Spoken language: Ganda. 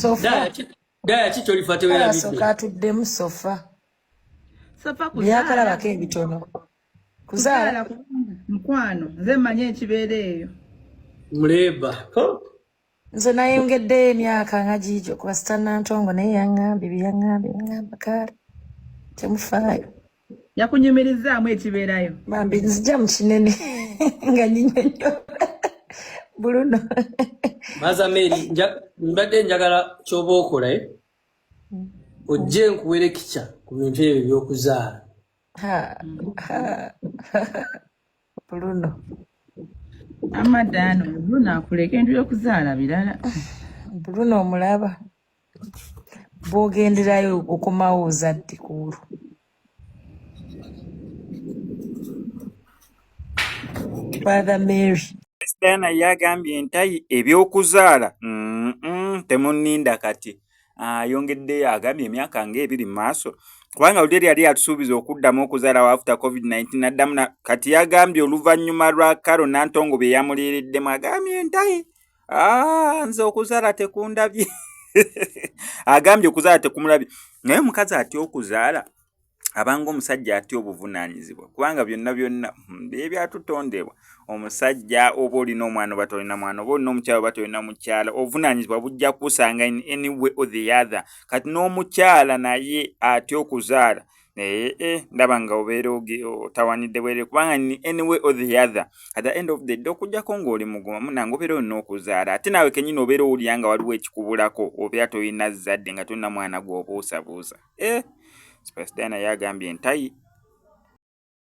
Sofa. Daya chicho lifate wera bibi. Soka atuddemu sofa. Sofa kuzaala. Byakalabako ebitono. Kuzaala mukwano. Nze mmanyi ekibeera eyo. Muleba. Nze nayongeddeyo emyaka nga giigyo kuba Sitanantongo naye yaŋŋambye byeyaŋŋambye ngamba kale. Temufaayo. Yakunyumirizaamu ekibeerayo. Bambi nzija mu kinene nga nyinyonyo. Bruno. Maza Mary, mbadde njagala ky'oba okola ojje nkuwere kica ku bintu ebyo by'okuzaala. Bruno. Amadano, Bruno akuleka entu y'okuzaala birala. Bruno omulaba. Bw'ogenderayo okumawo ozadde kuulu. Father Mary. Diana yagambye entayi ebyokuzaala temunninda kati yongeddeyo agambye emyaka ng'ebiri mu maaso kubanga Olulyo yali atusuubiza okuddamu okuzaala after COVID-19 n'addamu kati yagambye oluvannyuma lwa Karo Nantongo bye yamuliiriddemu agambye entayi nze okuzaala tekundabye agambye okuzaala tekumulabye naye omukazi atya okuzaala abanga omusajja atya obuvunaanyizibwa kubanga byonna ebyatutondebwa omusajja oba olina omwana oba tolina mwana oba olina omukyala oba tolina mukyala obuvunaanyizibwa bujja kusanga in any way or the other kati n'omukyala naye atya okuzaala ndaba nga obeera otawanidde bwere kubanga in any way or the other at the end of the day okujjako ng'oli mugumamu nange obeera olina okuzaala ate naawe kennyini obeera owulira nga waliwo ekikubulako obeera tolina zadde nga tolina mwana gw'obuusabuusa Spice Diana yagambye entayi